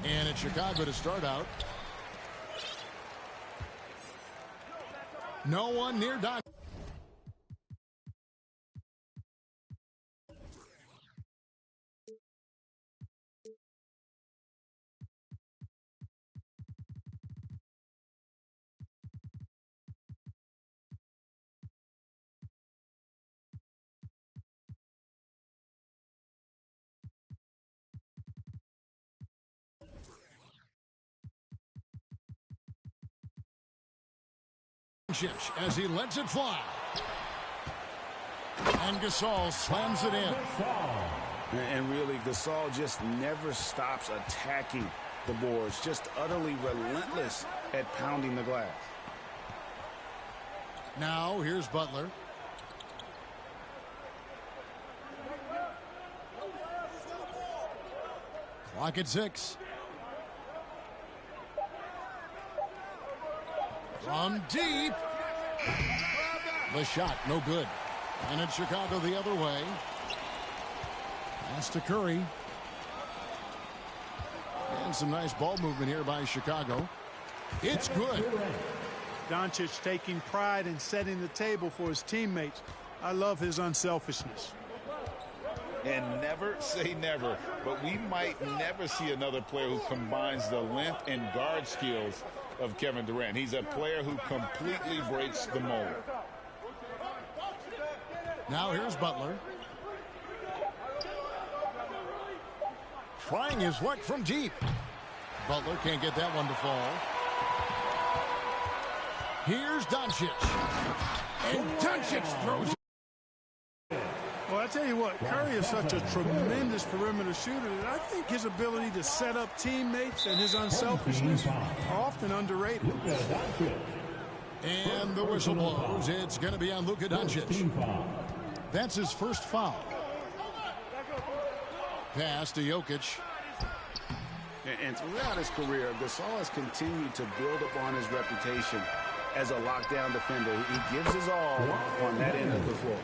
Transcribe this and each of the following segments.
And it's Chicago to start out. No one near Don. As he lets it fly. And Gasol slams it in. And really, Gasol just never stops attacking the boards. Just utterly relentless at pounding the glass. Now, here's Butler. Clock at 6. From deep. The shot, no good. And it's Chicago the other way. Pass to Curry. And some nice ball movement here by Chicago. It's good. Doncic taking pride in setting the table for his teammates. I love his unselfishness. And never say never, but we might never see another player who combines the length and guard skills of Kevin Durant. He's a player who completely breaks the mold. Now here's Butler. Trying his luck from deep. Butler can't get that one to fall. Here's Doncic. And Doncic throws it. Well, I tell you what, Curry is such a tremendous perimeter shooter that I think his ability to set up teammates and his unselfishness are often underrated. And the whistle blows. It's going to be on Luka Doncic. That's his first foul. Pass to Jokic. And throughout his career, Gasol has continued to build upon his reputation as a lockdown defender. He gives his all on that end of the floor.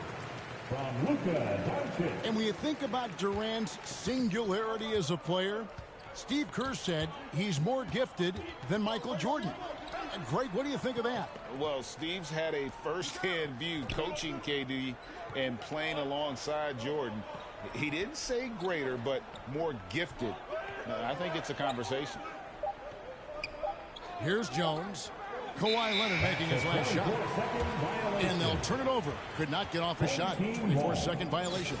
And when you think about Durant's singularity as a player, Steve Kerr said he's more gifted than Michael Jordan. Greg, what do you think of that? Well, Steve's had a first-hand view coaching KD and playing alongside Jordan. He didn't say greater, but more gifted. I think it's a conversation. Here's Jones. Kawhi Leonard making his last shot. And they'll turn it over. Could not get off his shot. 24-second violation.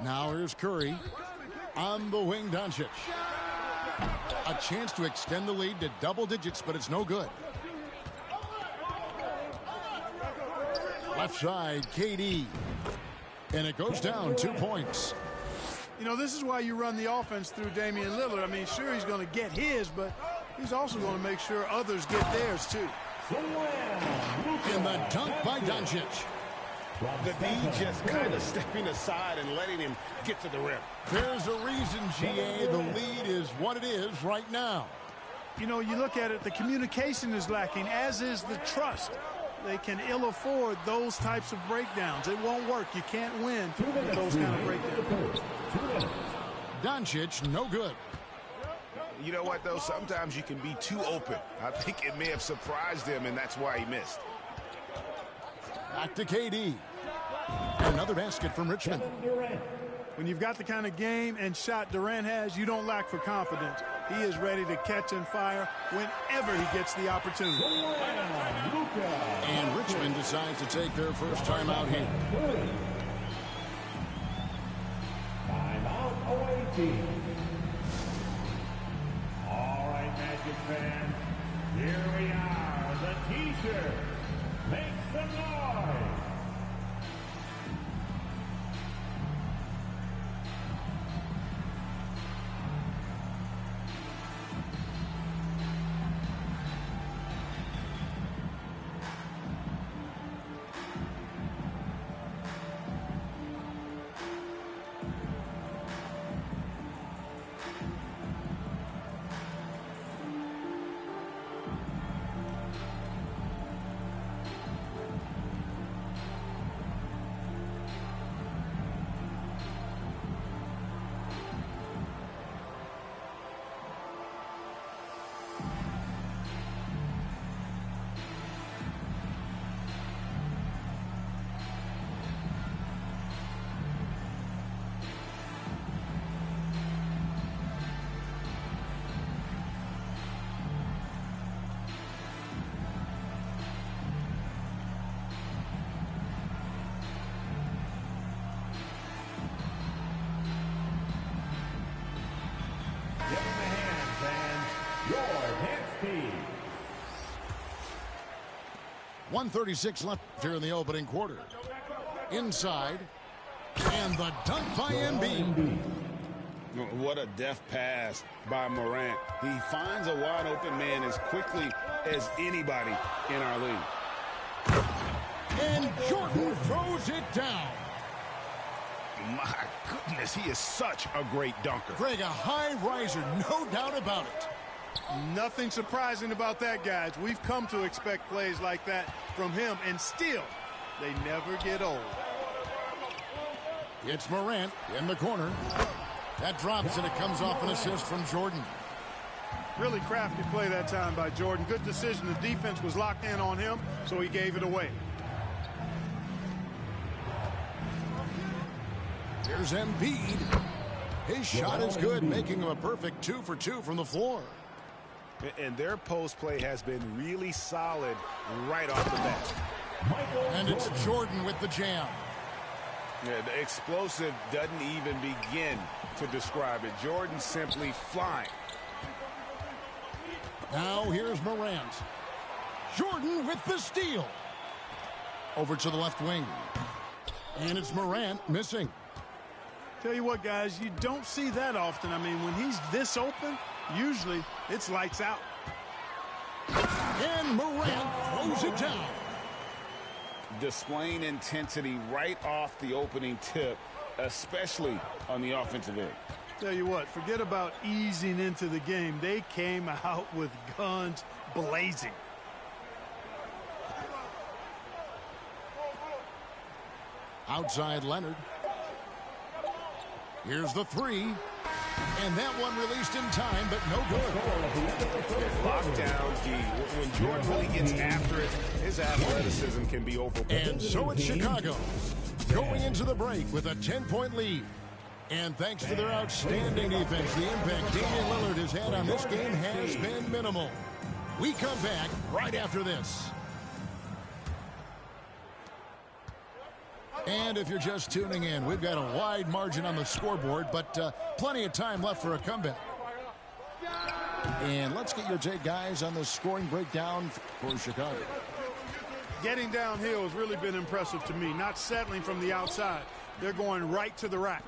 Now here's Curry. On the wing, Doncic. A chance to extend the lead to double digits, but it's no good. Left side, KD. And it goes down 2 points. You know, this is why you run the offense through Damian Lillard. I mean, sure, he's going to get his, but he's also going to make sure others get theirs, too. And the dunk by Doncic. The D just kind of stepping aside and letting him get to the rim. There's a reason, GA, the lead is what it is right now. You know, you look at it, the communication is lacking, as is the trust. They can ill afford those types of breakdowns. It won't work. You can't win with those kind of breakdowns. Doncic, no good. You know what, though? Sometimes you can be too open. I think it may have surprised him, and that's why he missed. Back to KD. Another basket from Richmond. When you've got the kind of game and shot Durant has, you don't lack for confidence. He is ready to catch and fire whenever he gets the opportunity. And Richmond decides to take their first time out here. Timeout away team. All right, Magic fans, here we are, the T-shirts. Make some noise. Give him a hand, fans. Your dance team. 1:36 left here in the opening quarter. Inside. And the dunk by Embiid. What a deft pass by Morant. He finds a wide open man as quickly as anybody in our league. And Jordan throws it down. My goodness, he is such a great dunker. Greg, a high riser, no doubt about it. Nothing surprising about that, guys. We've come to expect plays like that from him, and still, they never get old. It's Morant in the corner. That drops, and it comes off an assist from Jordan. Really crafty play that time by Jordan. Good decision. The defense was locked in on him, so he gave it away. Here's Embiid. His shot is good, making him a perfect 2 for 2 from the floor. And their post play has been really solid right off the bat. And it's Jordan with the jam. Yeah, the explosive doesn't even begin to describe it. Jordan simply flying. Now here's Morant. Jordan with the steal. Over to the left wing. And it's Morant missing. Tell you what, guys, you don't see that often. I mean, when he's this open, usually it's lights out. And Morant throws it down. Displaying intensity right off the opening tip, especially on the offensive end. Tell you what, forget about easing into the game. They came out with guns blazing. Outside Leonard. Here's the three. And that one released in time, but no good. Lockdown D. When Jordan really gets after it, his athleticism can be overwhelming. And so it's Chicago going into the break with a 10-point lead. And thanks to their outstanding defense, the impact Damian Lillard has had on this game has been minimal. We come back right after this. And if you're just tuning in, we've got a wide margin on the scoreboard, but plenty of time left for a comeback. And let's get your take, guys, on the scoring breakdown for Chicago. Getting downhill has really been impressive to me, not settling from the outside. They're going right to the rack.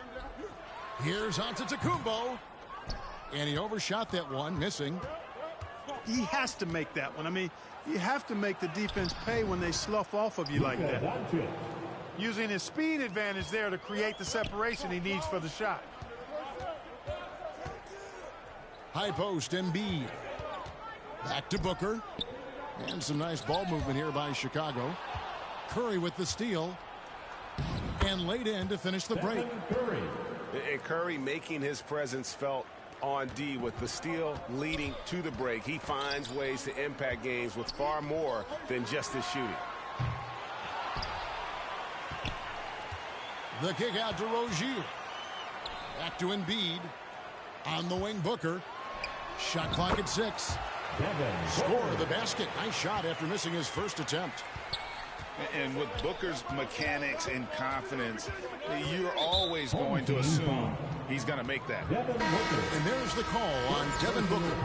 Here's Antetokounmpo. And he overshot that one, missing. He has to make that one. I mean, you have to make the defense pay when they slough off of you like that. Using his speed advantage there to create the separation he needs for the shot. High post, Embiid. Back to Booker. And some nice ball movement here by Chicago. Curry with the steal. And laid in to finish the break. And Curry making his presence felt on D with the steal leading to the break. He finds ways to impact games with far more than just his shooting. The kick out to Rozier. Back to Embiid. On the wing, Booker. Shot clock at 6. Score the basket. Nice shot after missing his first attempt. And with Booker's mechanics and confidence, you're always going to assume he's going to make that. And there's the call on Devin Booker.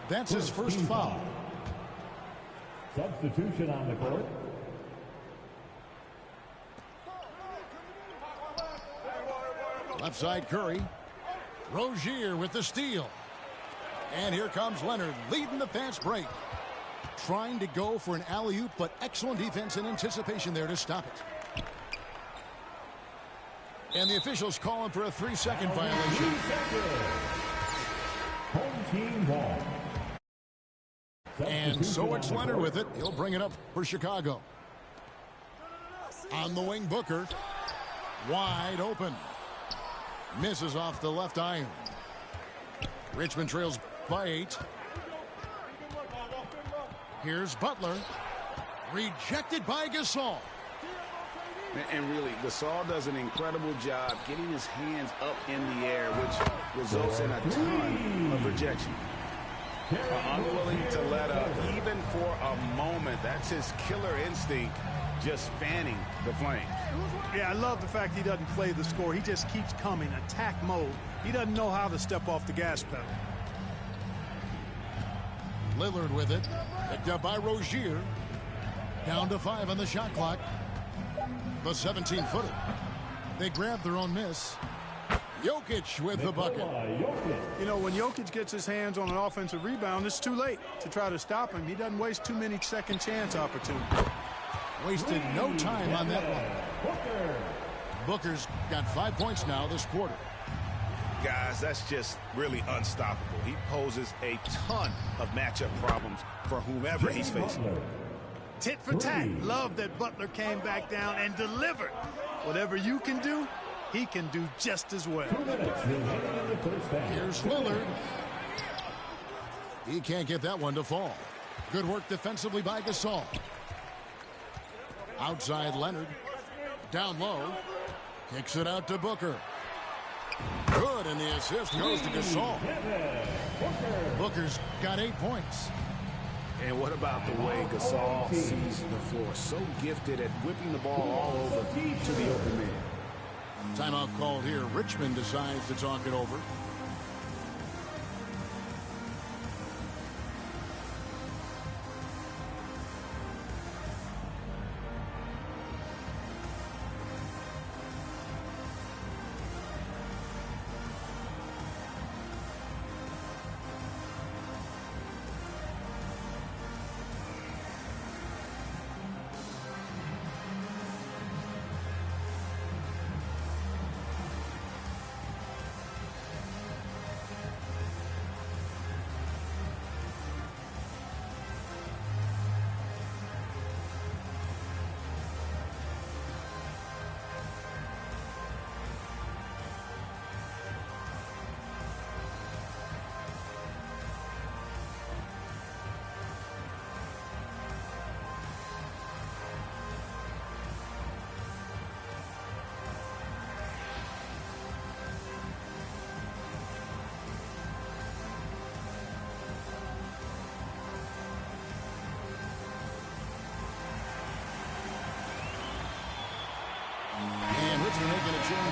That's his first foul. Substitution on the court. Left side, Curry. Rozier with the steal. And here comes Leonard leading the fast break. Trying to go for an alley-oop, but excellent defense and anticipation there to stop it. And the officials calling for a 3-second violation. Home team ball. And so it's Leonard with it. He'll bring it up for Chicago. On the wing, Booker. Wide open. Misses off the left iron. Richmond trails by 8. Here's Butler. Rejected by Gasol. And really, Gasol does an incredible job getting his hands up in the air, which results in a ton of rejection. Unwilling to let up, even for a moment. That's his killer instinct, just fanning the flame. Yeah, I love the fact he doesn't play the score. He just keeps coming, attack mode. He doesn't know how to step off the gas pedal. Lillard with it. Picked up by Rozier. Down to 5 on the shot clock. The 17-footer. They grab their own miss. Jokic with the bucket. You know, when Jokic gets his hands on an offensive rebound, it's too late to try to stop him. He doesn't waste too many second chance opportunities. Wasted no time on that one. Booker's got 5 points now this quarter. Guys, that's just really unstoppable. He poses a ton of matchup problems for whomever he's facing. Tit for tat. Love that Butler came back down and delivered. Whatever you can do, he can do just as well. Here's Lillard. He can't get that one to fall. Good work defensively by Gasol. Outside Leonard. Down low. Kicks it out to Booker. Good, and the assist goes to Gasol. Booker's got 8 points. And what about the way Gasol sees the floor? So gifted at whipping the ball all over to the open man. Timeout called here. Richmond decides to talk it over.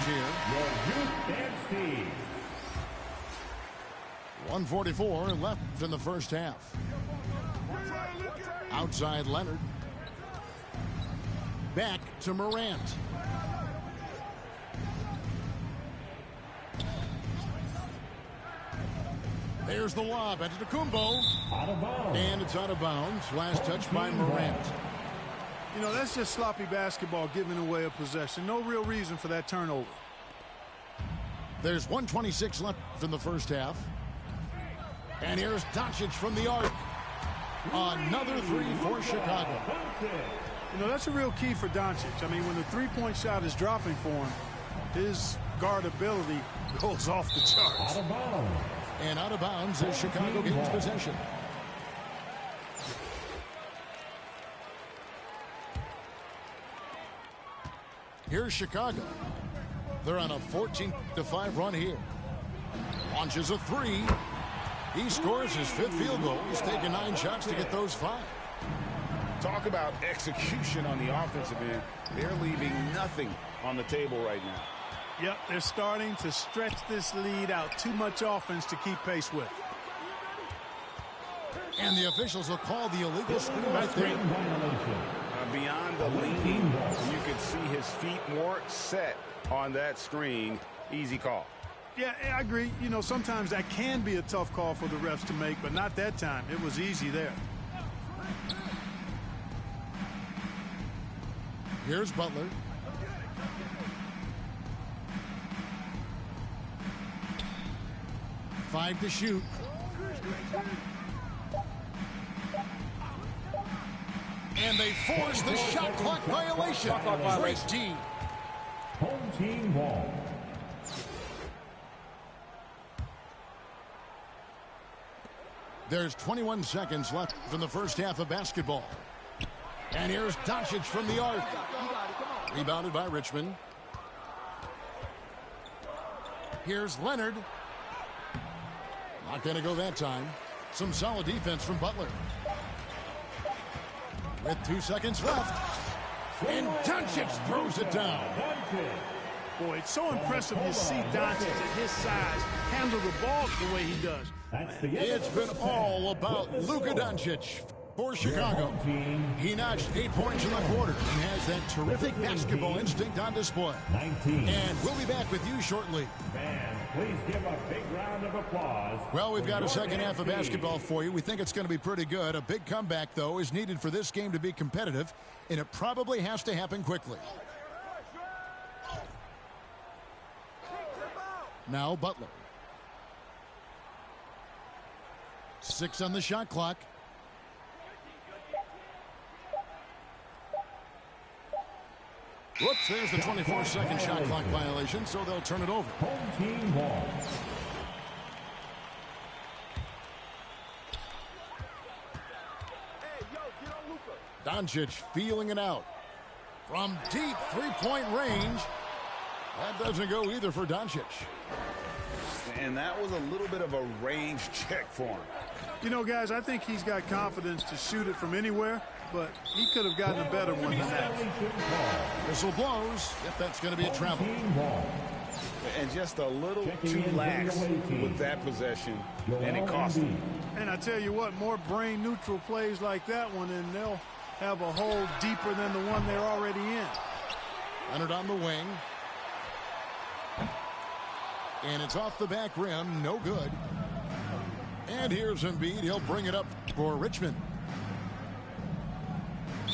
challenge here. 1:44 left in the first half. Outside Leonard. Back to Morant. There's the lob at Antetokounmpo. And it's out of bounds. Last touch by Morant. You know, that's just sloppy basketball, giving away a possession. No real reason for that turnover. There's 1:26 left in the first half. And here's Doncic from the arc. Another three for Chicago. You know, that's a real key for Doncic. I mean, when the three-point shot is dropping for him, his guardability goes off the charts. And out of bounds as Chicago gains possession. Here's Chicago. They're on a 14-5 run here. Launches a three. He scores his 5th field goal. He's taken 9 shots to get those 5. Talk about execution on the offensive end. They're leaving nothing on the table right now. Yep, they're starting to stretch this lead out. Too much offense to keep pace with. And the officials will call the illegal screen right there. Beyond the leaning, you could see his feet more set on that screen. Easy call. Yeah, I agree. You know, sometimes that can be a tough call for the refs to make, but not that time. It was easy there. Here's Butler. Five to shoot. And they force the shot clock violation. Great team. Home team ball. There's 21 seconds left in the first half of basketball. And here's Doncic from the arc. Rebounded by Richmond. Here's Leonard. Not going to go that time. Some solid defense from Butler. With 2 seconds left. And Doncic throws it down. Boy, it's so impressive to see Doncic at his size handle the ball the way he does. It's been all about Luka Doncic for Chicago. He notched 8 points in the quarter and has that terrific basketball instinct on display. And we'll be back with you shortly. Fans, please give a big round of applause. Well, we've got a second half of basketball for you. We think it's going to be pretty good. A big comeback, though, is needed for this game to be competitive, and it probably has to happen quickly. Now Butler. 6 on the shot clock. Whoops, there's the 24-second shot clock violation, so they'll turn it over. Home team ball. Doncic feeling it out. From deep three-point range. That doesn't go either for Doncic. And that was a little bit of a range check for him. You know, guys, I think he's got confidence to shoot it from anywhere, but he could have gotten a better one than that. Whistle blows. Yep, that's going to be a travel. And just a little too lax with that possession, and it cost him. And I tell you what, more brain-neutral plays like that one, and they'll have a hole deeper than the one they're already in. Leonard on the wing. And it's off the back rim. No good. And here's Embiid. He'll bring it up for Richmond.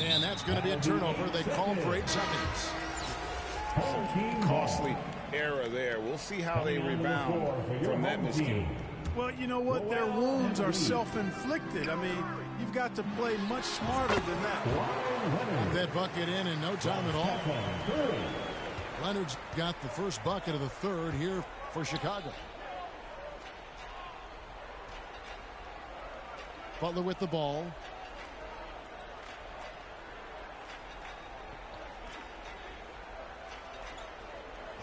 And that's going to be a turnover. They call him for 8 seconds. Costly error there. We'll see how they rebound from that miscue. Well, you know what? Their wounds are self-inflicted. I mean, you've got to play much smarter than that. Put that bucket in no time at all. Leonard's got the first bucket of the third here for Chicago. Butler with the ball.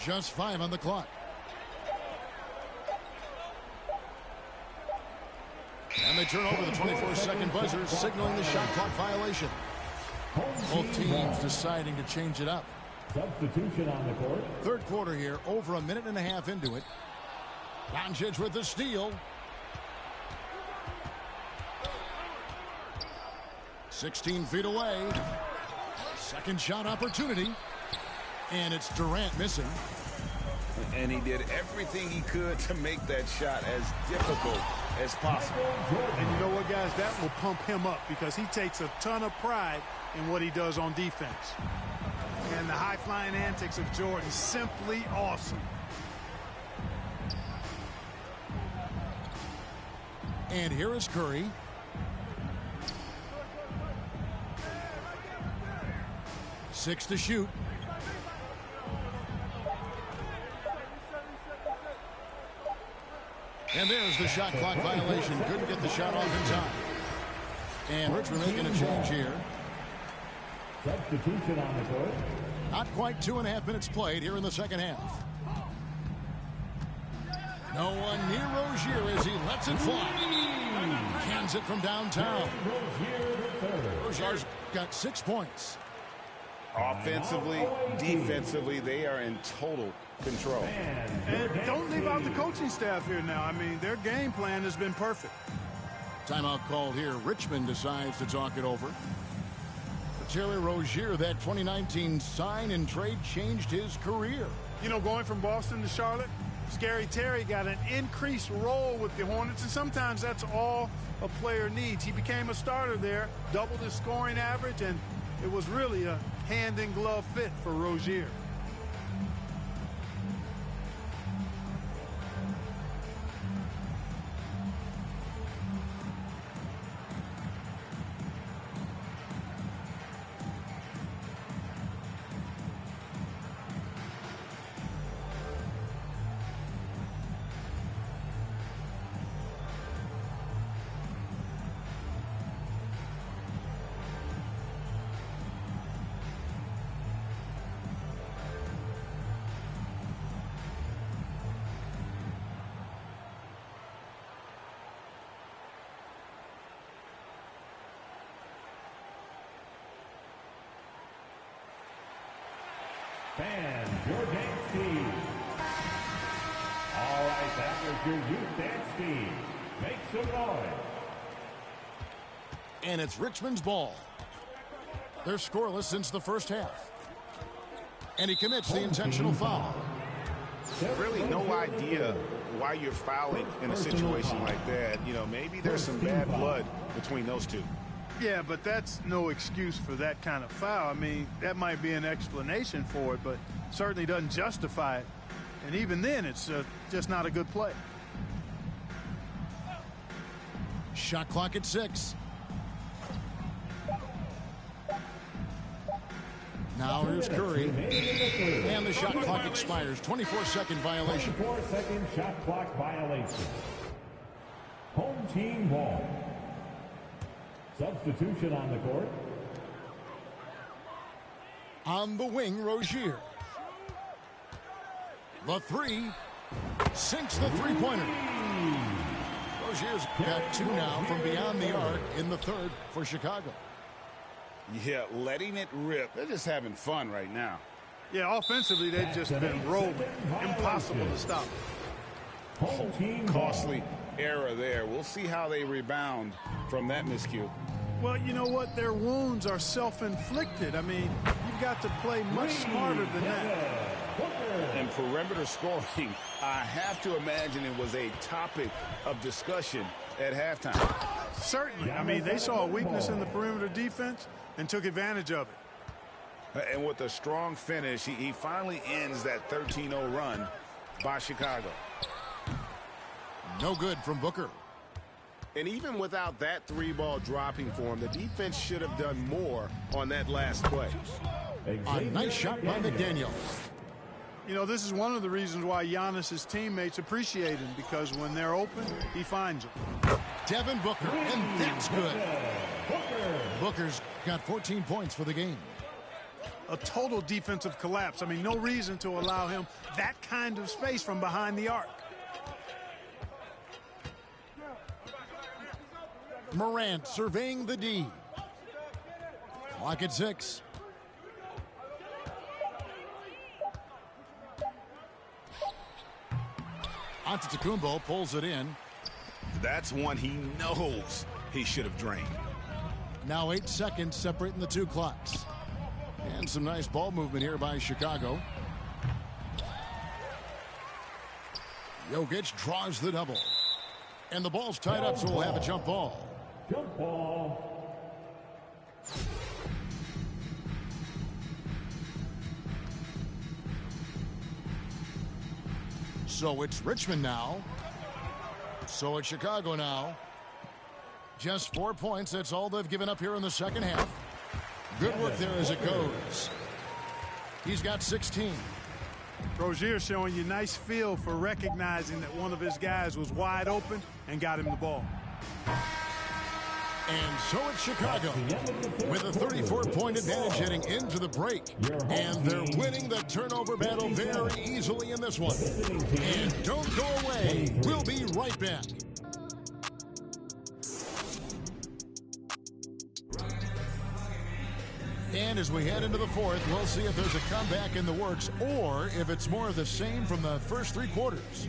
Just 5 on the clock. And they turn over the 24-second buzzer, signaling the shot clock violation. Both teams deciding to change it up. Substitution on the court. Third quarter here, over a minute and a half into it. Doncic with the steal. 16 feet away. Second shot opportunity. And it's Durant missing. And he did everything he could to make that shot as difficult as possible. And you know what, guys? That will pump him up because he takes a ton of pride in what he does on defense. And the high-flying antics of Jordan, simply awesome. And here is Curry. Six to shoot. And there's the shot clock violation. Couldn't get the shot off in time. And Richmond making a change here. Substitution on the court. Not quite 2.5 minutes played here in the second half. No one near Rozier as he lets it fly. Cans it from downtown. Rozier's got 6 points. Offensively, defensively, they are in total control. And don't leave out the coaching staff here now. I mean, their game plan has been perfect. Timeout called here. Richmond decides to talk it over. Terry Rozier, that 2019 sign and trade changed his career. You know, going from Boston to Charlotte, Scary Terry got an increased role with the Hornets, and sometimes that's all a player needs. He became a starter there, doubled his scoring average, and it was really a hand-in-glove fit for Rozier. Fans, your dance team. All right, that was your youth dance team. Make some noise. And it's Richmond's ball. They're scoreless since the first half. And he commits the intentional foul. Really no idea why you're fouling in a situation like that. You know, maybe there's some bad blood between those two. Yeah, but that's no excuse for that kind of foul. I mean, that might be an explanation for it, but certainly doesn't justify it. And even then, it's just not a good play. Shot clock at 6. Now here's Curry. And the shot clock expires. 24-second violation. 24-second shot clock violation. Home team ball. Substitution on the court. On the wing, Rozier. The three. Sinks the three-pointer. Rozier's got 2 now from beyond the arc in the third for Chicago. Yeah, letting it rip. They're just having fun right now. Yeah, offensively, they've just been rolling. Impossible to stop. Costly error there. We'll see how they rebound from that miscue. Well, you know what? Their wounds are self-inflicted. I mean, you've got to play much smarter than that. And perimeter scoring, I have to imagine it was a topic of discussion at halftime. Certainly. I mean, they saw a weakness in the perimeter defense and took advantage of it. And with a strong finish, he finally ends that 13-0 run by Chicago. No good from Booker. And even without that 3-ball dropping for him, the defense should have done more on that last play. A nice shot by McDaniel. You know, this is one of the reasons why Giannis's teammates appreciate him, because when they're open, he finds them. Devin Booker, and that's good. Booker's got 14 points for the game. A total defensive collapse. I mean, no reason to allow him that kind of space from behind the arc. Morant surveying the D. Clock at 6. Antetokounmpo pulls it in. That's one he knows he should have drained. Now 8 seconds separating the two clocks. And some nice ball movement here by Chicago. Jokic draws the double. And the ball's tied up, so we'll have a jump ball. Jump ball. So it's Richmond now. So it's Chicago now. Just 4 points. That's all they've given up here in the second half. Good work there as it goes. He's got 16. Rozier showing you nice feel for recognizing that one of his guys was wide open and got him the ball. And so it's Chicago with a 34-point advantage heading into the break. And they're winning the turnover battle very easily in this one. And don't go away. We'll be right back. And as we head into the fourth, we'll see if there's a comeback in the works or if it's more of the same from the first 3 quarters.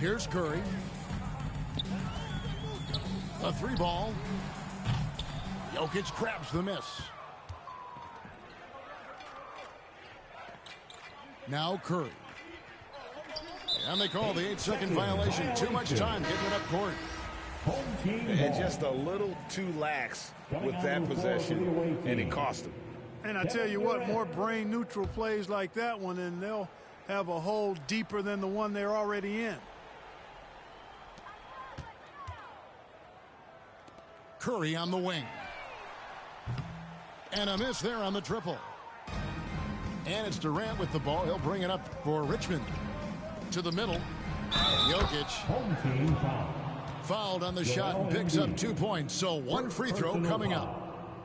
Here's Curry. A 3-ball. Jokic grabs the miss. Now Curry. And they call the 8-second violation. Too much time getting it up court. And just a little too lax with that possession, and it cost them. And I tell you what, more brain-neutral plays like that one, and they'll have a hole deeper than the one they're already in. Curry on the wing. And a miss there on the triple. And it's Durant with the ball. He'll bring it up for Richmond. To the middle. Jokic fouled on the shot and picks up 2 points. So 1 free throw coming up.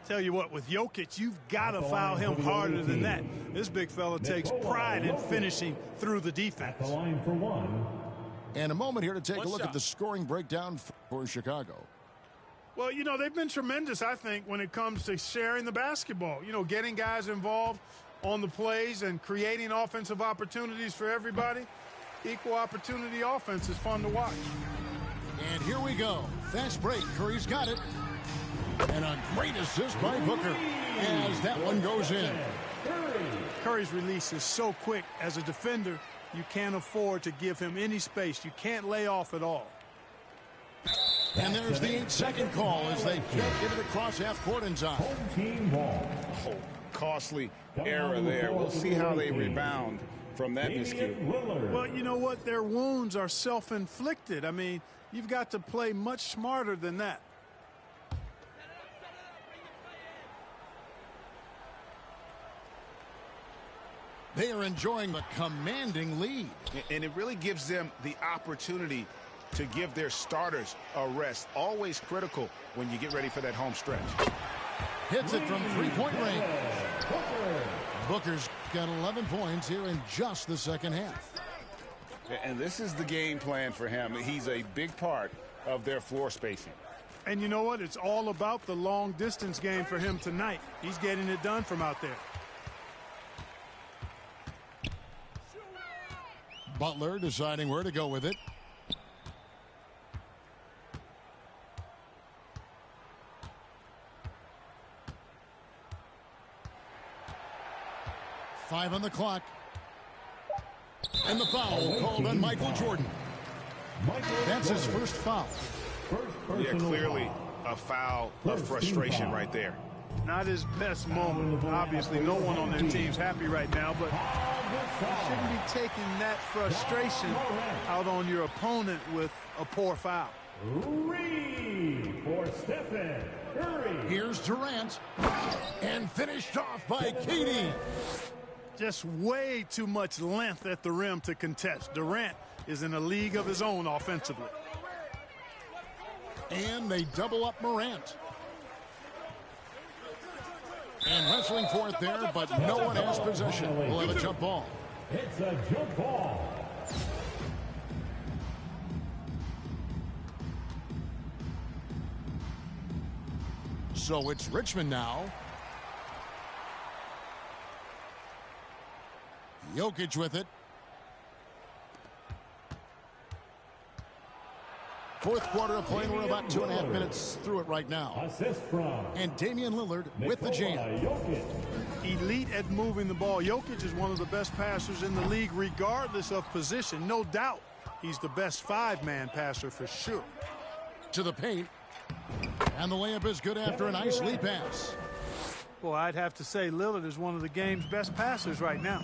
Tell you what, with Jokic, you've got to foul him harder than that. This big fella takes pride in finishing through the defense. And a moment here to take a look at the scoring breakdown for Chicago. Well, you know, they've been tremendous, I think, when it comes to sharing the basketball. You know, getting guys involved on the plays and creating offensive opportunities for everybody. Equal opportunity offense is fun to watch. And here we go. Fast break. Curry's got it. And a great assist by Booker as that one goes in. Curry's release is so quick. As a defender, you can't afford to give him any space. You can't lay off at all. And there's the 8-second call as they can't get it across half court in time. Oh, costly error there. We'll see how they rebound from that miscue. Well, you know what? Their wounds are self-inflicted. I mean, you've got to play much smarter than that. They are enjoying the commanding lead. And it really gives them the opportunity to give their starters a rest. Always critical when you get ready for that home stretch. Hits it from 3-point range. Booker's got 11 points here in just the second half. And this is the game plan for him. He's a big part of their floor spacing. And you know what? It's all about the long distance game for him tonight. He's getting it done from out there. Butler deciding where to go with it. Five on the clock. And the foul called on Michael Jordan. That's his first foul. Yeah, clearly a foul of frustration right there. Not his best moment. Obviously, no one on their team's happy right now, but you shouldn't be taking that frustration out on your opponent with a poor foul. For Stephen Curry. Here's Durant. And finished off by KD. Just way too much length at the rim to contest. Durant is in a league of his own offensively. And they double up Morant. And wrestling for it there, but no one has possession. We'll have a jump ball. It's a jump ball. So it's Richmond now. Jokic with it. Fourth quarter of play. We're about 2.5 minutes through it right now. Assist from. And Damian Lillard with the jam. Jokic. Elite at moving the ball. Jokic is one of the best passers in the league, regardless of position. No doubt he's the best five-man passer for sure. To the paint. And the layup is good after a nice lead pass. Well, I'd have to say Lillard is one of the game's best passers right now.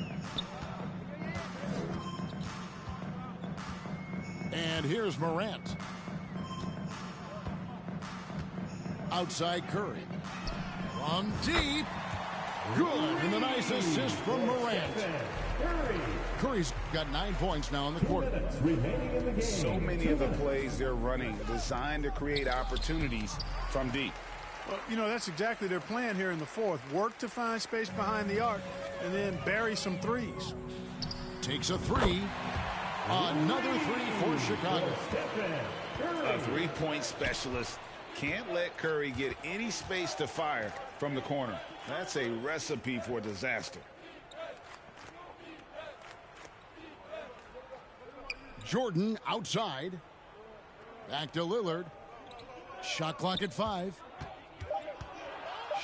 And here's Morant. Outside Curry. From deep. Good. And a nice assist from Morant. Curry's got 9 points now in the quarter. So many of the plays they're running designed to create opportunities from deep. Well, you know, that's exactly their plan here in the fourth. Work to find space behind the arc and then bury some threes. Takes a three. Another three for Chicago. A three-point specialist can't let Curry get any space to fire from the corner. That's a recipe for disaster. Jordan outside. Back to Lillard. Shot clock at 5.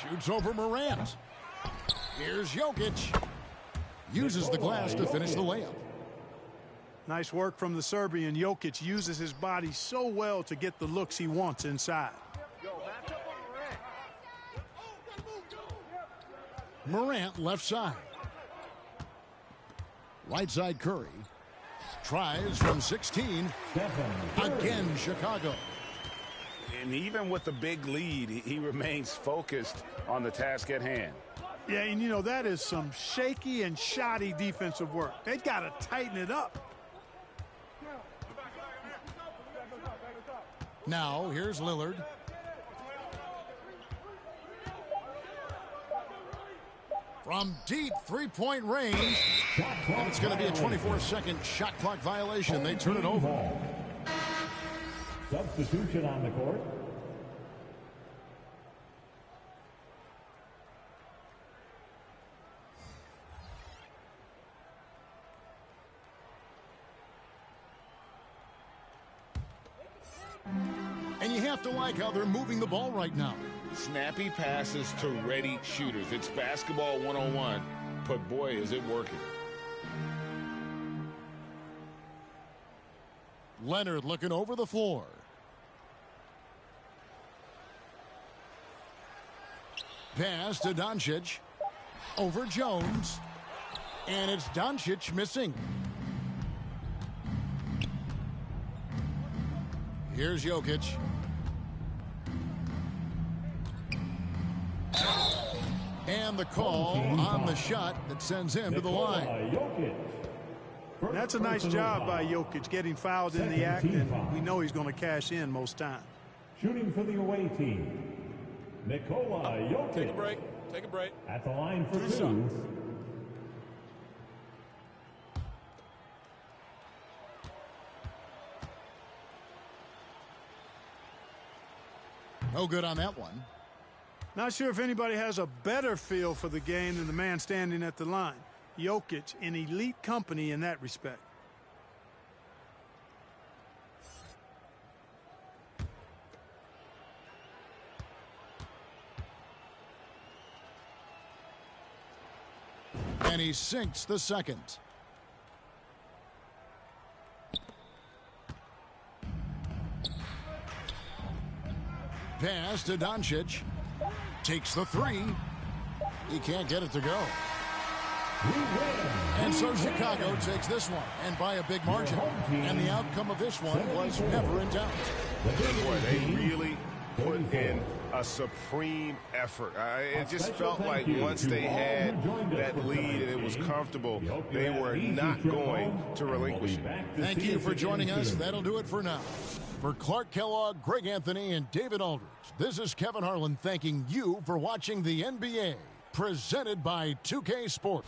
Shoots over Morant. Here's Jokic. Uses the glass to finish the layup. Nice work from the Serbian. Jokic uses his body so well to get the looks he wants inside. Morant left side. Right side Curry. Tries from 16. Again, Chicago. And even with the big lead, he remains focused on the task at hand. Yeah, and you know, that is some shaky and shoddy defensive work. They got to tighten it up. Now, here's Lillard. From deep three-point range. And it's going to be a 24-second shot clock violation. They turn it over. Substitution on the court. And you have to like how they're moving the ball right now. Snappy passes to ready shooters. It's basketball 101, but boy, is it working. Leonard looking over the floor. Pass to Doncic. Over Jones. And it's Doncic missing. Here's Jokic. And the call on the shot that sends him to the line. That's a nice job by Jokic getting fouled in the act, and we know he's going to cash in most times. Shooting for the away team, Nikola Jokic. Take a break. Take a break. At the line for two. No good on that one. Not sure if anybody has a better feel for the game than the man standing at the line. Jokic in elite company in that respect. And he sinks the second. Pass to Doncic. Takes the three. He can't get it to go. And so Chicago takes this one, and by a big margin. And the outcome of this one was never in doubt. Boy, they really put in a supreme effort. It just felt like once they had that lead and it was comfortable, they were not going to relinquish it. Thank you for joining us. That'll do it for now. For Clark Kellogg, Greg Anthony, and David Aldridge, this is Kevin Harlan thanking you for watching the NBA, presented by 2K Sports.